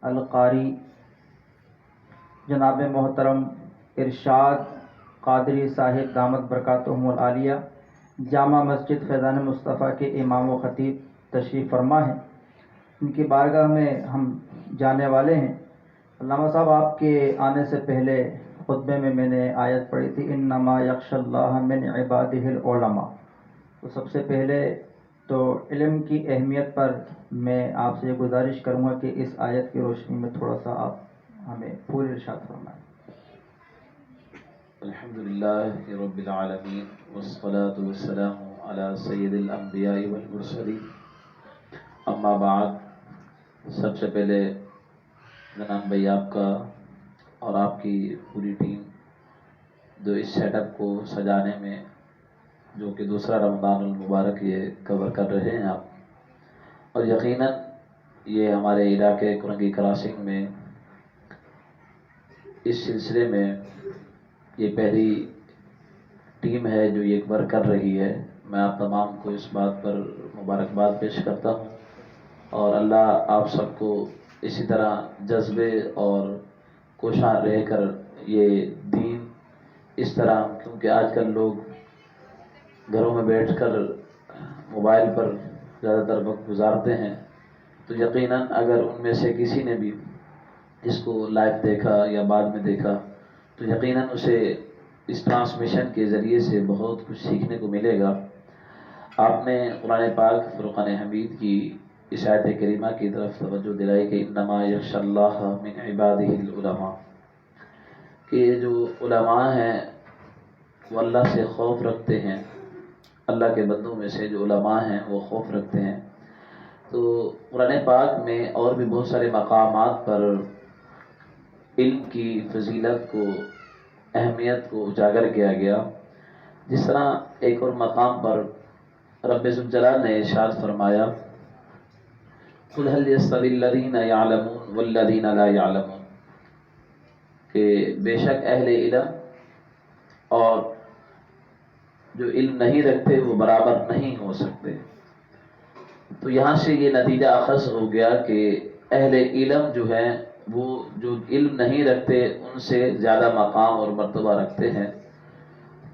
القاری جناب محترم ارشاد قادری صاحب دامت برکاتہم العالیہ جامع مسجد فیضان مصطفیٰ کے امام و خطیب تشریف فرما ہیں. ان کی بارگاہ میں ہم جانے والے ہیں. علامہ صاحب، آپ کے آنے سے پہلے خطبے میں نے آیت پڑھی تھی انما یخشی اللہ من عبادہ العلماء. تو سب سے پہلے تو علم کی اہمیت پر میں آپ سے یہ گزارش کروں گا کہ اس آیت کی روشنی میں تھوڑا سا آپ ہمیں پورے ارشاد فرمائیں. الحمدللہ رب العالمین والصلاة والسلام علی سید الانبیاء والمرسلین. اما بعد، سب سے پہلے جناب بھائی آپ کا اور آپ کی پوری ٹیم جو اس سیٹ اپ کو سجانے میں، جو کہ دوسرا رمضان المبارک یہ کور کر رہے ہیں آپ، اور یقیناً یہ ہمارے علاقے کرنگی کراسنگ میں اس سلسلے میں یہ پہلی ٹیم ہے جو یہ ورک کر رہی ہے. میں آپ تمام کو اس بات پر مبارکباد پیش کرتا ہوں، اور اللہ آپ سب کو اسی طرح جذبے اور کوشاں رہ کر یہ دین اس طرح، کیونکہ آج کل لوگ گھروں میں بیٹھ کر موبائل پر زیادہ تر وقت گزارتے ہیں، تو یقیناً اگر ان میں سے کسی نے بھی اس کو لائیو دیکھا یا بعد میں دیکھا تو یقیناً اسے اس ٹرانسمیشن کے ذریعے سے بہت کچھ سیکھنے کو ملے گا. آپ نے قرآن پاک فرقان حمید کی اس آیت کریمہ کی طرف توجہ دلائی کہ انما یخشی اللہ من عبادہ العلماء، کہ جو علماء ہیں وہ اللہ سے خوف رکھتے ہیں. اللہ کے بندوں میں سے جو علماء ہیں وہ خوف رکھتے ہیں. تو قرآن پاک میں اور بھی بہت سارے مقامات پر علم کی فضیلت کو، اہمیت کو اجاگر کیا گیا. جس طرح ایک اور مقام پر رب ذوالجلال نے ارشاد فرمایا قل هل يستوي الذين يعلمون والذين لا يعلمون، کہ بے شک اہل علم اور جو علم نہیں رکھتے وہ برابر نہیں ہو سکتے. تو یہاں سے یہ نتیجہ اخذ ہو گیا کہ اہل علم جو ہیں وہ جو علم نہیں رکھتے ان سے زیادہ مقام اور مرتبہ رکھتے ہیں.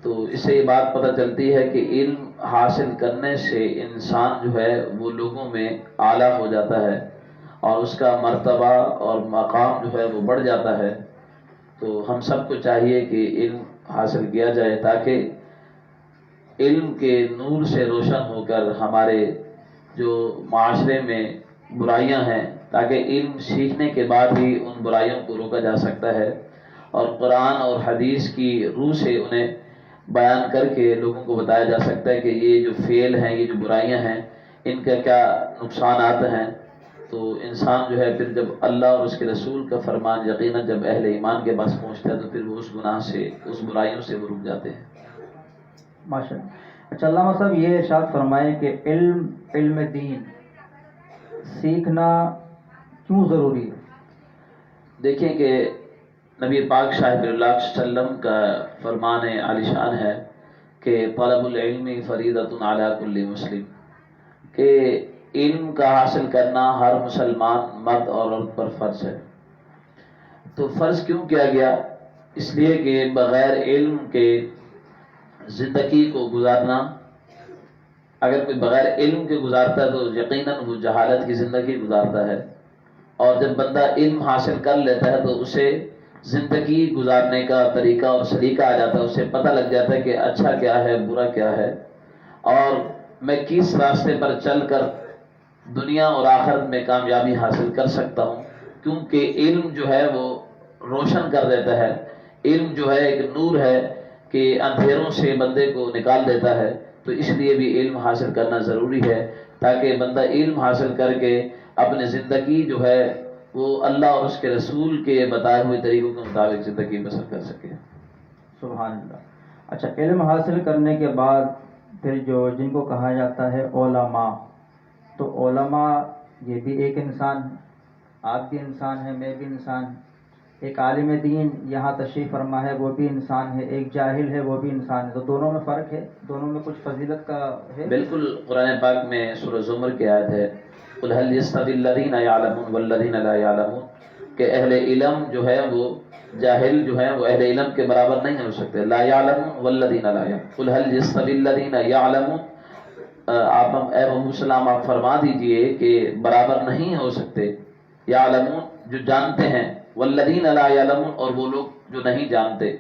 تو اس سے یہ بات پتہ چلتی ہے کہ علم حاصل کرنے سے انسان جو ہے وہ لوگوں میں اعلیٰ ہو جاتا ہے اور اس کا مرتبہ اور مقام جو ہے وہ بڑھ جاتا ہے. تو ہم سب کو چاہیے کہ علم حاصل کیا جائے تاکہ علم کے نور سے روشن ہو کر ہمارے جو معاشرے میں برائیاں ہیں، تاکہ علم سیکھنے کے بعد ہی ان برائیوں کو روکا جا سکتا ہے، اور قرآن اور حدیث کی روح سے انہیں بیان کر کے لوگوں کو بتایا جا سکتا ہے کہ یہ جو فعل ہیں، یہ جو برائیاں ہیں، ان کا کیا نقصانات ہیں. تو انسان جو ہے پھر جب اللہ اور اس کے رسول کا فرمان یقیناً جب اہل ایمان کے پاس پہنچتا ہے تو پھر وہ اس گناہ سے، اس برائیوں سے وہ رک جاتے ہیں. ماشاء اللہ. اچھا علامہ صاحب، یہ ارشاد فرمائیں کہ علم دین سیکھنا کیوں ضروری ہے؟ دیکھیں کہ نبی پاک صاحب اللہ علیہ وسلم کا فرمان عالی شان ہے کہ طلب العلم فریضۃ علی کل مسلم، کہ علم کا حاصل کرنا ہر مسلمان مرد اور عورت پر فرض ہے. تو فرض کیوں کیا گیا؟ اس لیے کہ بغیر علم کے زندگی کو گزارنا، اگر کوئی بغیر علم کے گزارتا ہے تو یقیناً وہ جہالت کی زندگی گزارتا ہے، اور جب بندہ علم حاصل کر لیتا ہے تو اسے زندگی گزارنے کا طریقہ اور سلیقہ آ جاتا ہے. اسے پتہ لگ جاتا ہے کہ اچھا کیا ہے، برا کیا ہے، اور میں کس راستے پر چل کر دنیا اور آخرت میں کامیابی حاصل کر سکتا ہوں. کیونکہ علم جو ہے وہ روشن کر دیتا ہے. علم جو ہے ایک نور ہے کہ اندھیروں سے بندے کو نکال دیتا ہے. تو اس لیے بھی علم حاصل کرنا ضروری ہے تاکہ بندہ علم حاصل کر کے اپنی زندگی جو ہے وہ اللہ اور اس کے رسول کے بتائے ہوئے طریقوں کے مطابق زندگی بسر کر سکے. سبحان اللہ. اچھا، علم حاصل کرنے کے بعد پھر جن کو کہا جاتا ہے علماء، تو علماء یہ بھی ایک انسان ہے، آپ بھی انسان ہیں، میں بھی انسان ہوں. ایک عالم دین یہاں تشریف فرما ہے، وہ بھی انسان ہے. ایک جاہل ہے، وہ بھی انسان ہے. تو دونوں میں فرق ہے، دونوں میں کچھ فضیلت کا ہے. بالکل. قرآن پاک میں سورہ زمر کی آیت ہے قل هل يستوي الذين يعلمون والذين لا يعلمون کہ اہل علم جو ہے وہ جاہل جو ہے وہ اہل علم کے برابر نہیں ہو سکتے. لا يعلمون والذین لا يعلمون قل هل يستوي الذين يعلمون آپ اے محمد السلام آپ فرما دیجئے کہ برابر نہیں ہو سکتے یعلمون جو جانتے ہیں والذین لا يعلمون اور وہ لوگ جو نہیں جانتے.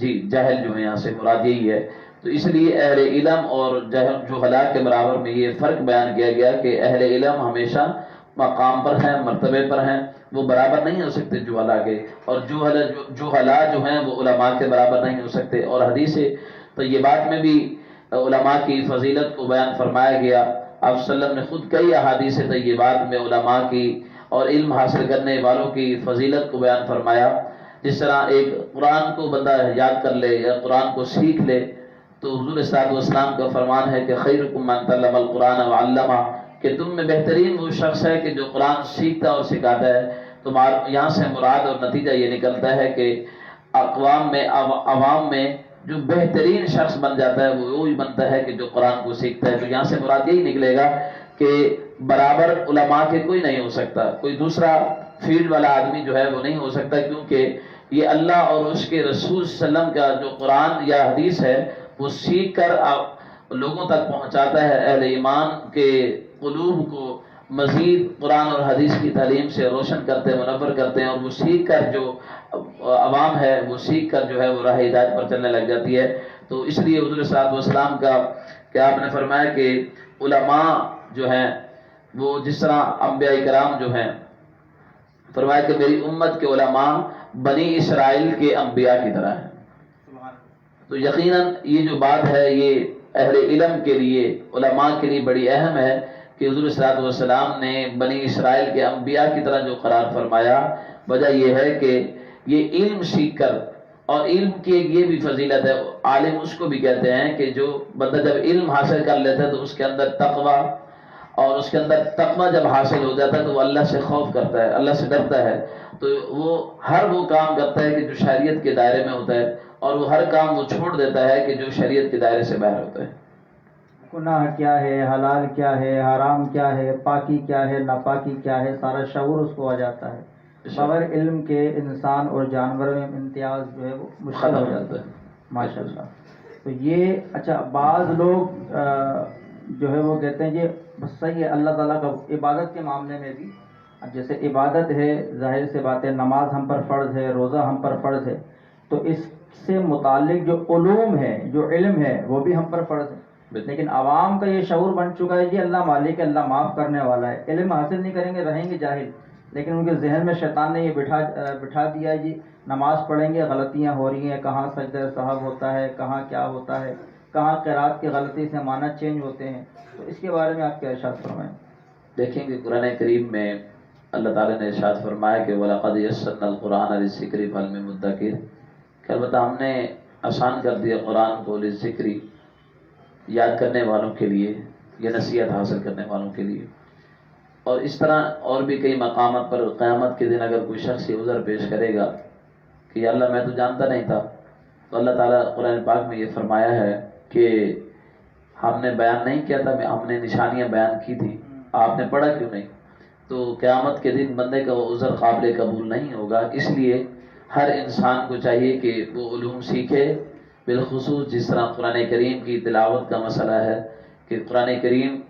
جی جاہل جو ہے یہاں سے مراد یہی ہے. تو اس لیے اہل علم اور جہلا کے برابر میں یہ فرق بیان کیا گیا کہ اہل علم ہمیشہ مقام پر ہیں مرتبے پر ہیں وہ برابر نہیں ہو سکتے جہلا کے اور جہلا جو ہیں وہ علماء کے برابر نہیں ہو سکتے. اور حدیث طیبات میں بھی علماء کی فضیلت کو بیان فرمایا گیا. آپ صلی اللہ علیہ وسلم نے خود کئی احادیث طیبات میں علماء کی اور علم حاصل کرنے والوں کی فضیلت کو بیان فرمایا. جس طرح ایک قرآن کو بندہ یاد کر لے یا قرآن کو سیکھ لے تو حضور صلی اللہ علیہ وسلم کا فرمان ہے کہ خیرکم من تعلم القرآن وعلمہ کہ تم میں بہترین وہ شخص ہے کہ جو قرآن سیکھتا اور سکھاتا ہے. تو یہاں سے مراد اور نتیجہ یہ نکلتا ہے کہ عوام میں جو بہترین شخص بن جاتا ہے وہ وہی بنتا ہے کہ جو قرآن کو سیکھتا ہے. تو یہاں سے مراد یہی نکلے گا کہ برابر علماء کے کوئی نہیں ہو سکتا, کوئی دوسرا فیلڈ والا آدمی جو ہے وہ نہیں ہو سکتا, کیونکہ یہ اللہ اور اس کے رسول صلی اللہ علیہ وسلم کا جو قرآن یا حدیث ہے وہ سیکھ کر لوگوں تک پہنچاتا ہے. اہل ایمان کے قلوب کو مزید قرآن اور حدیث کی تعلیم سے روشن کرتے ہیں, منور کرتے ہیں, اور وہ سیکھ کر جو عوام ہے وہ سیکھ کر جو ہے وہ راہ ہدایت پر چلنے لگ جاتی ہے. تو اس لیے حضور صلی اللہ علیہ وسلم کا کہ آپ نے فرمایا کہ علماء جو ہیں وہ جس طرح انبیاء کرام جو ہیں فرمایا کہ میری امت کے علماء بنی اسرائیل کے انبیاء کی طرح ہیں. تو یقیناً یہ جو بات ہے یہ اہل علم کے لیے علماء کے لیے بڑی اہم ہے کہ حضور صلی اللہ علیہ وسلم نے بنی اسرائیل کے انبیاء کی طرح جو قرار فرمایا. وجہ یہ ہے کہ یہ علم سیکھ کر, اور علم کی ایک یہ بھی فضیلت ہے, عالم اس کو بھی کہتے ہیں کہ جو بندہ جب علم حاصل کر لیتا ہے تو اس کے اندر تقوی, اور اس کے اندر تقوی جب حاصل ہو جاتا ہے تو وہ اللہ سے خوف کرتا ہے, اللہ سے ڈرتا ہے. تو وہ ہر وہ کام کرتا ہے کہ جو شریعت کے دائرے میں ہوتا ہے, اور وہ ہر کام وہ چھوڑ دیتا ہے کہ جو شریعت کے دائرے سے باہر ہوتا ہے. گناہ کیا ہے, حلال کیا ہے, حرام کیا ہے, پاکی کیا ہے, ناپاکی کیا ہے, سارا شعور اس کو آ جاتا ہے. بغیر علم کے انسان اور جانور میں امتیاز جو ہے وہ مشکل ہو جاتا ہے. ماشاء اللہ. تو یہ اچھا بعض لوگ جو ہے وہ کہتے ہیں یہ بس صحیح ہے, اللہ تعالیٰ کا عبادت کے معاملے میں بھی اب جیسے عبادت ہے ظاہر سے بات ہے, نماز ہم پر فرض ہے, روزہ ہم پر فرض ہے, تو اس سے متعلق جو علوم ہے, جو علم ہے وہ بھی ہم پر فرض ہے. لیکن عوام کا یہ شعور بن چکا ہے جی اللہ مالک ہے, اللہ معاف کرنے والا ہے, علم حاصل نہیں کریں گے رہیں گے جاہل. لیکن ان کے ذہن میں شیطان نے یہ بٹھا دیا ہے جی نماز پڑھیں گے غلطیاں ہو رہی ہیں, کہاں سجدہ صاحب ہوتا ہے, کہاں کیا ہوتا ہے, کہاں قرات کی غلطی سے معنی چینج ہوتے ہیں. تو اس کے بارے میں آپ کیا ارشاد فرمائیں؟ دیکھیں کہ قرآن کریم میں اللہ تعالیٰ نے ارشاد فرمایا کہ وَلَقَدْ يَسَّرْنَا الْقُرْآنَ لِلذِّكْرِ فَهَلْ مِن مُدَّكِرٍ کہ البتہ ہم نے آسان کر دیا قرآن کو للذکر, یاد کرنے والوں کے لیے یا نصیحت حاصل کرنے والوں کے لیے. اور اس طرح اور بھی کئی مقامات پر قیامت کے دن اگر کوئی شخص یہ عذر پیش کرے گا کہ یا اللہ میں تو جانتا نہیں تھا, تو اللہ تعالیٰ قرآن پاک میں یہ فرمایا ہے کہ ہم نے بیان نہیں کیا تھا, ہم نے نشانیاں بیان کی تھی, آپ نے پڑھا کیوں نہیں. تو قیامت کے دن بندے کا وہ عذر قابل قبول نہیں ہوگا. اس لیے ہر انسان کو چاہیے کہ وہ علوم سیکھے, بالخصوص جس طرح قرآن کریم کی تلاوت کا مسئلہ ہے کہ قرآن کریم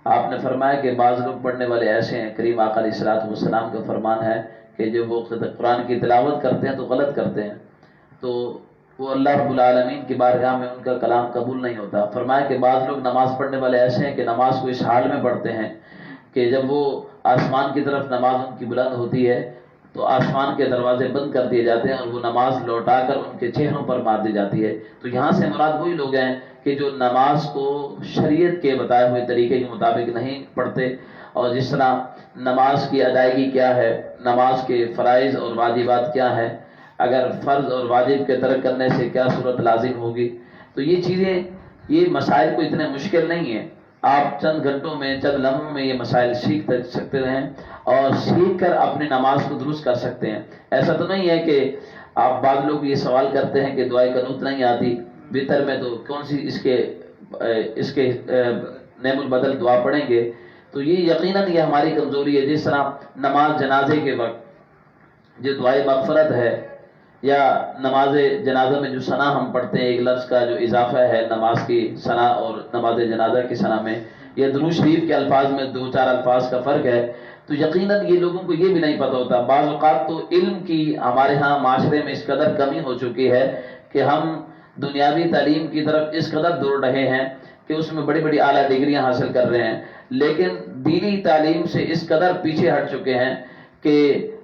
آپ نے فرمایا کہ بعض لوگ پڑھنے والے ایسے ہیں, کریم آقا علیہ الصلوۃ والسلام کا فرمان ہے کہ جو وہ قرآن کی تلاوت کرتے ہیں تو غلط کرتے ہیں, تو وہ اللہ رب العالمین کی بارگاہ میں ان کا کلام قبول نہیں ہوتا. فرمایا کہ بعض لوگ نماز پڑھنے والے ایسے ہیں کہ نماز کو اس حال میں پڑھتے ہیں کہ جب وہ آسمان کی طرف نماز ان کی بلند ہوتی ہے تو آسمان کے دروازے بند کر دیے جاتے ہیں اور وہ نماز لوٹا کر ان کے چہروں پر مار دی جاتی ہے. تو یہاں سے مراد وہی لوگ ہیں کہ جو نماز کو شریعت کے بتائے ہوئے طریقے کے مطابق نہیں پڑھتے, اور جس طرح نماز کی ادائیگی کیا ہے, نماز کے فرائض اور واجبات کیا ہیں, اگر فرض اور واجب کے ترک کرنے سے کیا صورت لازم ہوگی. تو یہ چیزیں, یہ مسائل کو اتنے مشکل نہیں ہیں, آپ چند گھنٹوں میں چند لمحوں میں یہ مسائل سیکھ سکتے ہیں اور سیکھ کر اپنی نماز کو درست کر سکتے ہیں. ایسا تو نہیں ہے کہ آپ بعض لوگ یہ سوال کرتے ہیں کہ دعائے قنوت نہیں آتی, وطر میں تو کون سی اس کے نعم البدل دعا پڑھیں گے. تو یہ یقیناً یہ ہماری کمزوری ہے. جس طرح نماز جنازے کے وقت جو دعائے مغفرت ہے یا نماز جنازہ میں جو ثنا ہم پڑھتے ہیں، ایک لفظ کا جو اضافہ ہے نماز کی ثنا اور نماز جنازہ کی ثنا میں، یا درود شریف کے الفاظ میں 2-4 الفاظ کا فرق ہے. تو یقیناً یہ لوگوں کو یہ بھی نہیں پتہ ہوتا. بعض اوقات تو علم کی ہمارے ہاں معاشرے میں اس قدر کمی ہو چکی ہے کہ ہم دنیاوی تعلیم کی طرف اس قدر دوڑ رہے ہیں کہ اس میں بڑی بڑی اعلیٰ ڈگریاں حاصل کر رہے ہیں، لیکن دینی تعلیم سے اس قدر پیچھے ہٹ چکے ہیں کہ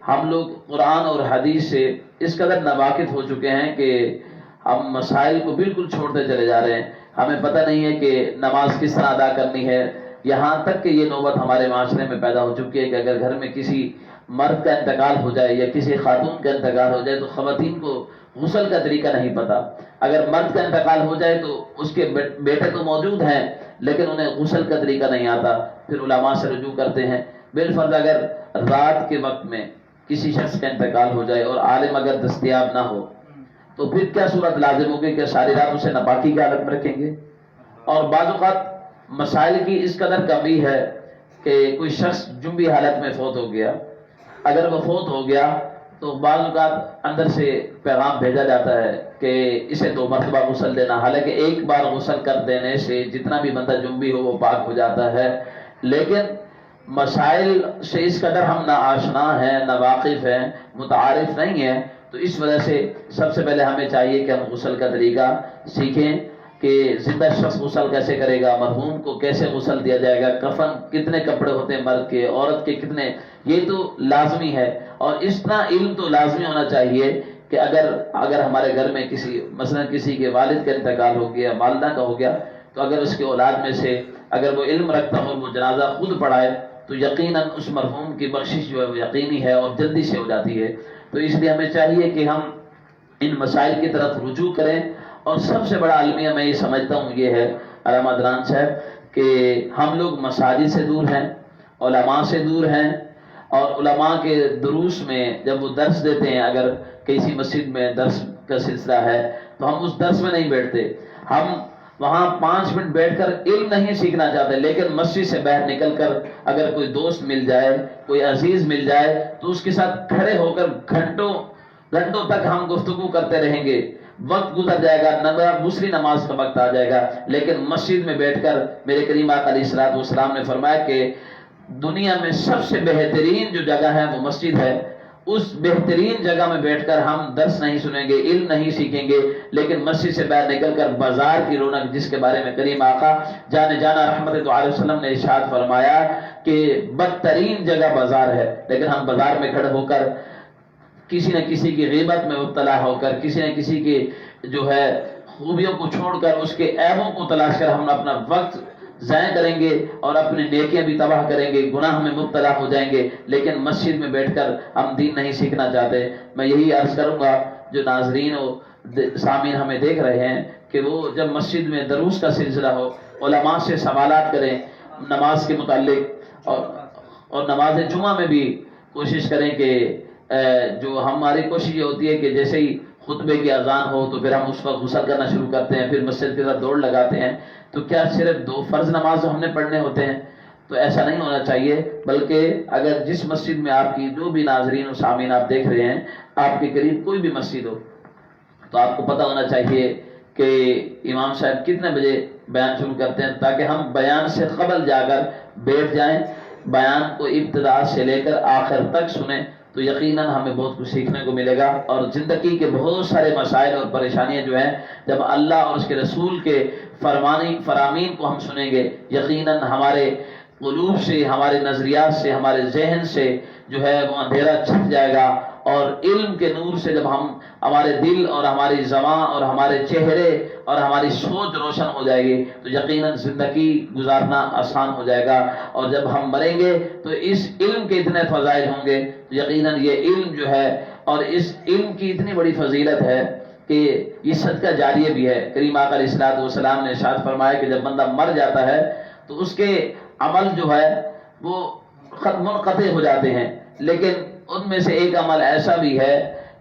ہم لوگ قرآن اور حدیث سے اس قدر ناواقف ہو چکے ہیں کہ ہم مسائل کو بالکل چھوڑتے چلے جا رہے ہیں. ہمیں پتہ نہیں ہے کہ نماز کس طرح ادا کرنی ہے. یہاں تک کہ یہ نوبت ہمارے معاشرے میں پیدا ہو چکی ہے کہ اگر گھر میں کسی مرد کا انتقال ہو جائے یا کسی خاتون کا انتقال ہو جائے تو خواتین کو غسل کا طریقہ نہیں پتہ. اگر مرد کا انتقال ہو جائے تو اس کے بیٹے تو موجود ہیں لیکن انہیں غسل کا طریقہ نہیں آتا. پھر علماء سے رجوع کرتے ہیں. بالفرض اگر رات کے وقت میں کسی شخص کا انتقال ہو جائے اور عالم اگر دستیاب نہ ہو تو پھر کیا صورت لازم ہوگی کہ ساری رات اسے ناپاکی کی حالت میں رکھیں گے؟ اور بعض اوقات مسائل کی اس قدر کمی ہے کہ کوئی شخص جنبی حالت میں فوت ہو گیا. اگر وہ فوت ہو گیا تو بعض اوقات اندر سے پیغام بھیجا جاتا ہے کہ اسے 2 مرتبہ غسل دینا. حالانکہ ایک بار غسل کر دینے سے جتنا بھی بندہ جنبی ہو وہ پاک ہو جاتا ہے، لیکن مسائل سے اس قدر ہم نہ آشنا ہیں، نہ واقف ہیں، متعارف نہیں ہیں. تو اس وجہ سے سب سے پہلے ہمیں چاہیے کہ ہم غسل کا طریقہ سیکھیں کہ زندہ شخص غسل کیسے کرے گا، مرحوم کو کیسے غسل دیا جائے گا، کفن کتنے کپڑے ہوتے ہیں مرد کے، عورت کے کتنے، یہ تو لازمی ہے. اور اس طرح علم تو لازمی ہونا چاہیے کہ اگر ہمارے گھر میں مثلا کسی کے والد کا انتقال ہو گیا، والدہ کا ہو گیا، تو اگر اس کے اولاد میں سے اگر وہ علم رکھتا ہو وہ جنازہ خود پڑھائے تو یقیناً اس مرحوم کی بخشش جو ہے وہ یقینی ہے اور جلدی سے ہو جاتی ہے. تو اس لیے ہمیں چاہیے کہ ہم ان مسائل کی طرف رجوع کریں. اور سب سے بڑا المیہ میں یہ سمجھتا ہوں یہ ہے علامہ ادران صاحب کہ ہم لوگ مساجد سے دور ہیں، علماء سے دور ہیں، اور علماء کے دروس میں جب وہ درس دیتے ہیں، اگر کسی مسجد میں درس کا سلسلہ ہے تو ہم اس درس میں نہیں بیٹھتے. ہم وہاں 5 منٹ بیٹھ کر علم نہیں سیکھنا چاہتے، لیکن مسجد سے باہر نکل کر اگر کوئی دوست مل جائے، کوئی عزیز مل جائے تو اس کے ساتھ کھڑے ہو کر گھنٹوں تک ہم گفتگو کرتے رہیں گے. وقت گزر جائے گا، دوسری نماز کا وقت آ جائے گا، لیکن مسجد میں بیٹھ کر میرے کریم آقا علیہ الصلوۃ والسلام نے فرمایا کہ دنیا میں سب سے بہترین جو جگہ ہے وہ مسجد ہے. اس بہترین جگہ میں بیٹھ کر ہم درس نہیں سنیں گے، علم نہیں سیکھیں گے، لیکن مسجد سے باہر نکل کر بازار کی رونق، جس کے بارے میں کریم آقا جانا رحمت اللہ علیہ وسلم نے ارشاد فرمایا کہ بدترین جگہ بازار ہے، لیکن ہم بازار میں کھڑے ہو کر کسی نہ کسی کی غیبت میں مبتلا ہو کر، کسی نہ کسی کی جو ہے خوبیوں کو چھوڑ کر اس کے عیبوں کو تلاش کر ہم اپنا وقت ضائع کریں گے اور اپنی نیکیاں بھی تباہ کریں گے، گناہ میں مبتلا ہو جائیں گے، لیکن مسجد میں بیٹھ کر ہم دین نہیں سیکھنا چاہتے. میں یہی عرض کروں گا جو ناظرین و سامعین ہمیں دیکھ رہے ہیں کہ وہ جب مسجد میں دروس کا سلسلہ ہو علماء سے سوالات کریں نماز کے متعلق، اور نماز جمعہ میں بھی کوشش کریں کہ جو ہماری کوشش یہ ہوتی ہے کہ جیسے ہی خطبے کی اذان ہو تو پھر ہم اس وقت غسل کرنا شروع کرتے ہیں، پھر مسجد کی طرف دوڑ لگاتے ہیں. تو کیا صرف 2 فرض نماز ہم نے پڑھنے ہوتے ہیں؟ تو ایسا نہیں ہونا چاہیے، بلکہ اگر جس مسجد میں آپ کی جو بھی ناظرین و سامعین آپ دیکھ رہے ہیں، آپ کے قریب کوئی بھی مسجد ہو تو آپ کو پتہ ہونا چاہیے کہ امام صاحب کتنے بجے بیان شروع کرتے ہیں، تاکہ ہم بیان سے قبل جا کر بیٹھ جائیں، بیان کو ابتدا سے لے کر آخر تک سنیں. تو یقیناً ہمیں بہت کچھ سیکھنے کو ملے گا، اور زندگی کے بہت سارے مسائل اور پریشانیاں جو ہیں جب اللہ اور اس کے رسول کے فرامین کو ہم سنیں گے، یقیناً ہمارے قلوب سے، ہمارے نظریات سے، ہمارے ذہن سے جو ہے وہ اندھیرا چھٹ جائے گا. اور علم کے نور سے جب ہمارے دل اور ہماری زبان اور ہمارے چہرے اور ہماری سوچ روشن ہو جائے گی تو یقیناً زندگی گزارنا آسان ہو جائے گا. اور جب ہم مریں گے تو اس علم کے اتنے فضائل ہوں گے، تو یقیناً یہ علم جو ہے، اور اس علم کی اتنی بڑی فضیلت ہے کہ یہ صدقہ جاریہ بھی ہے. کریم آقا علیہ الصلوۃ والسلام نے ارشاد فرمایا کہ جب بندہ مر جاتا ہے تو اس کے عمل جو ہے وہ منقطع ہو جاتے ہیں، لیکن ان میں سے ایک عمل ایسا بھی ہے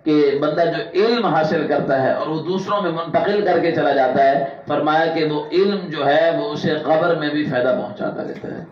کہ بندہ جو علم حاصل کرتا ہے اور وہ دوسروں میں منتقل کر کے چلا جاتا ہے، فرمایا کہ وہ علم جو ہے وہ اسے قبر میں بھی فائدہ پہنچاتا رہتا ہے.